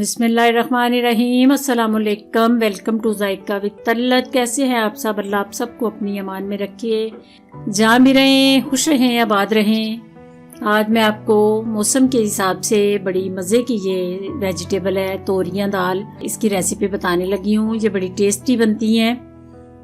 बिस्मिल्लाहिर्रहमानिर्रहीम। अस्सलाम वालेकुम। Welcome to Zaika with Talat. कैसे हैं आप सब? अल्लाह आप सबको अपनी अमान में रखे, जहाँ भी रहें खुश रहें, आबाद रहें। आज मैं आपको मौसम के हिसाब से बड़ी मज़े की ये वेजिटेबल है तोरियां दाल, इसकी रेसिपी बताने लगी हूँ। ये बड़ी टेस्टी बनती हैं,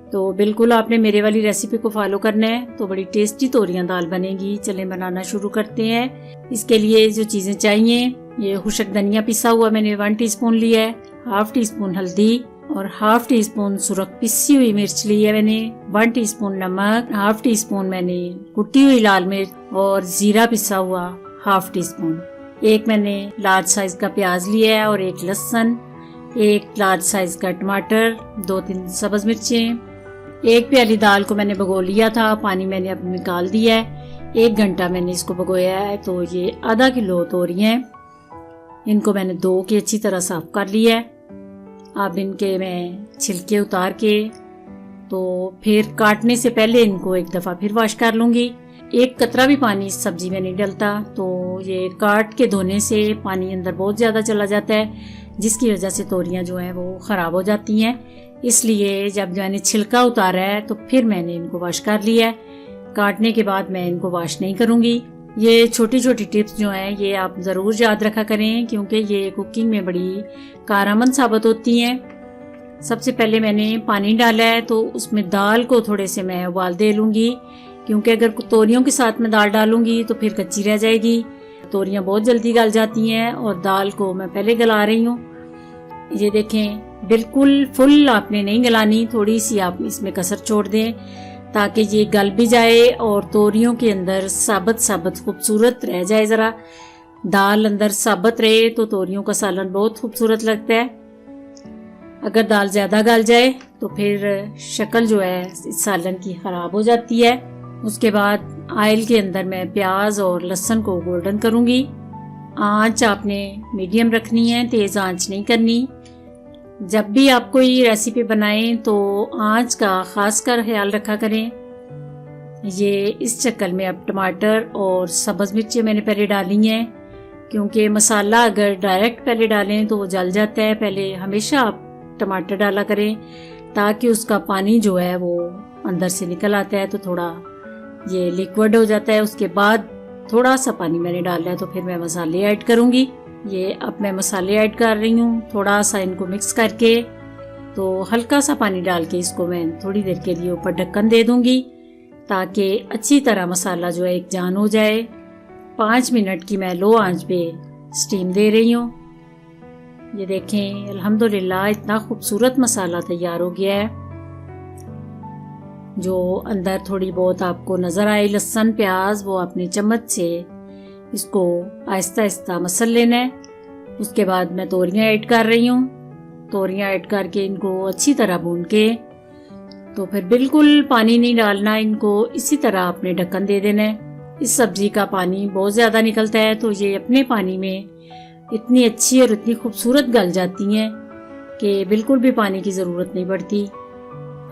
तो बिल्कुल आपने मेरे वाली रेसिपी को फॉलो करना है, तो बड़ी टेस्टी तोरियां दाल बनेगी। चलें बनाना शुरू करते हैं। इसके लिए जो चीज़ें चाहिए, ये खुशक धनिया पिसा हुआ मैंने 1 टीस्पून लिया है, 1/2 टीस्पून हल्दी और 1/2 टीस्पून सुरख पिसी हुई मिर्च ली है मैंने, 1 टीस्पून नमक, 1/2 टीस्पून मैंने कुटी हुई लाल मिर्च और जीरा पिसा हुआ 1/2 टीस्पून। एक मैंने लार्ज साइज का प्याज लिया है और एक लहसुन, एक लार्ज साइज का टमाटर, 2-3 सब्ज मिर्चें। 1 प्याली दाल को मैंने भिगो लिया था, पानी मैंने अब निकाल दिया है। 1 घंटा मैंने इसको भिगोया है। तो ये आधा किलो तोरियां हैं, इनको मैंने धो के अच्छी तरह साफ कर लिया है। अब इनके मैं छिलके उतार के तो फिर काटने से पहले इनको एक दफ़ा फिर वॉश कर लूँगी। 1 कतरा भी पानी इस सब्जी में नहीं डलता, तो ये काट के धोने से पानी अंदर बहुत ज़्यादा चला जाता है, जिसकी वजह से तोरियां जो हैं वो ख़राब हो जाती हैं। इसलिए जब मैंने छिलका उतारा है तो फिर मैंने इनको वॉश कर लिया है। काटने के बाद मैं इनको वॉश नहीं करूँगी। ये छोटी छोटी टिप्स जो हैं ये आप ज़रूर याद रखा करें, क्योंकि ये कुकिंग में बड़ी कारआमद साबित होती हैं। सबसे पहले मैंने पानी डाला है, तो उसमें दाल को थोड़े से मैं उबाल दे लूँगी, क्योंकि अगर तोरियों के साथ में दाल डालूँगी तो फिर कच्ची रह जाएगी। तोरियां बहुत जल्दी गल जाती हैं और दाल को मैं पहले गला रही हूँ। ये देखें, बिल्कुल फुल आपने नहीं गलानी, थोड़ी सी आप इसमें कसर छोड़ दें ताकि ये गल भी जाए और तोरियों के अंदर साबत साबत खूबसूरत रह जाए। ज़रा दाल अंदर साबत रहे तो तोरियों का सालन बहुत खूबसूरत लगता है। अगर दाल ज़्यादा गल जाए तो फिर शक्ल जो है इस सालन की ख़राब हो जाती है। उसके बाद ऑयल के अंदर मैं प्याज और लहसुन को गोल्डन करूँगी। आँच आपने मीडियम रखनी है, तेज़ आँच नहीं करनी। जब भी आप कोई रेसिपी बनाएं तो आँच का खास कर ख्याल रखा करें। ये इस चक्कर में अब टमाटर और सब्ज़ मिर्चें मैंने पहले डाली हैं, क्योंकि मसाला अगर डायरेक्ट पहले डालें तो वो जल जाता है। पहले हमेशा आप टमाटर डाला करें ताकि उसका पानी जो है वो अंदर से निकल आता है, तो थोड़ा ये लिक्विड हो जाता है। उसके बाद थोड़ा सा पानी मैंने डाला है, तो फिर मैं मसाले ऐड करूँगी। ये अब मैं मसाले ऐड कर रही हूँ, थोड़ा सा इनको मिक्स करके। तो हल्का सा पानी डाल के इसको मैं थोड़ी देर के लिए ऊपर ढक्कन दे दूँगी, ताकि अच्छी तरह मसाला जो है एक जान हो जाए। 5 मिनट की मैं लो आंच पे स्टीम दे रही हूँ। ये देखें, अल्हम्दुलिल्लाह इतना खूबसूरत मसाला तैयार हो गया है। जो अंदर थोड़ी बहुत आपको नज़र आए लहसुन प्याज, वो अपने चम्मच से इसको आहिस्ता आहिस्ता मसल लेना है। उसके बाद मैं तोरियां ऐड कर रही हूँ। तोरियां ऐड करके इनको अच्छी तरह भून के, तो फिर बिल्कुल पानी नहीं डालना, इनको इसी तरह आपने ढक्कन दे देना है। इस सब्जी का पानी बहुत ज़्यादा निकलता है, तो ये अपने पानी में इतनी अच्छी और इतनी खूबसूरत गल जाती हैं कि बिल्कुल भी पानी की ज़रूरत नहीं पड़ती।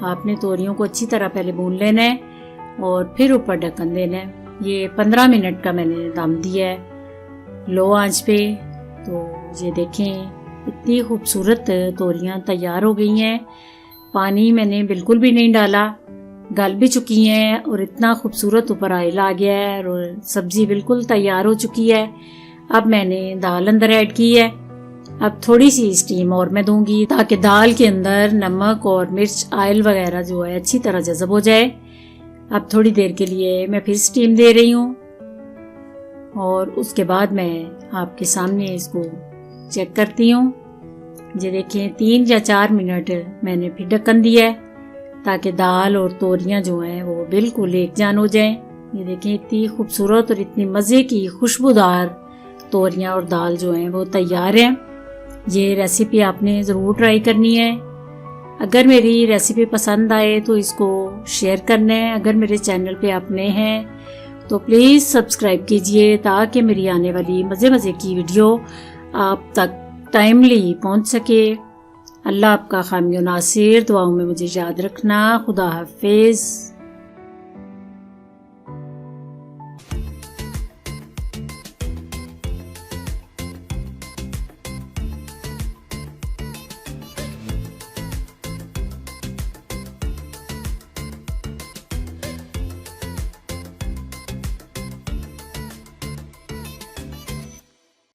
आपने तोरियों को अच्छी तरह पहले भून लेना है और फिर ऊपर ढक्कन देना है। ये 15 मिनट का मैंने दम दिया है लो आंच पे। तो ये देखें, इतनी खूबसूरत तोरियां तैयार हो गई हैं। पानी मैंने बिल्कुल भी नहीं डाला, गल भी चुकी हैं और इतना खूबसूरत ऊपर ऑयल आ गया है और सब्जी बिल्कुल तैयार हो चुकी है। अब मैंने दाल अंदर ऐड की है। अब थोड़ी सी स्टीम और मैं दूंगी, ताकि दाल के अंदर नमक और मिर्च ऑयल वगैरह जो है अच्छी तरह जज़ब हो जाए। अब थोड़ी देर के लिए मैं फिर स्टीम दे रही हूँ और उसके बाद मैं आपके सामने इसको चेक करती हूँ। ये देखें, 3 या 4 मिनट मैंने फिर ढक्कन दिया है, ताकि दाल और तोरियां जो हैं वो बिल्कुल एक जान हो जाएं। ये देखें, इतनी खूबसूरत और इतनी मज़े की खुशबूदार तोरियां और दाल जो हैं वो तैयार हैं। ये रेसिपी आपने ज़रूर ट्राई करनी है। अगर मेरी रेसिपी पसंद आए तो इसको शेयर करना है। अगर मेरे चैनल पे आप नए हैं तो प्लीज़ सब्सक्राइब कीजिए, ताकि मेरी आने वाली मज़े मज़े की वीडियो आप तक टाइमली पहुंच सके। अल्लाह आपका खामी नासिर। दुआओं में मुझे याद रखना। खुदा हाफिज़।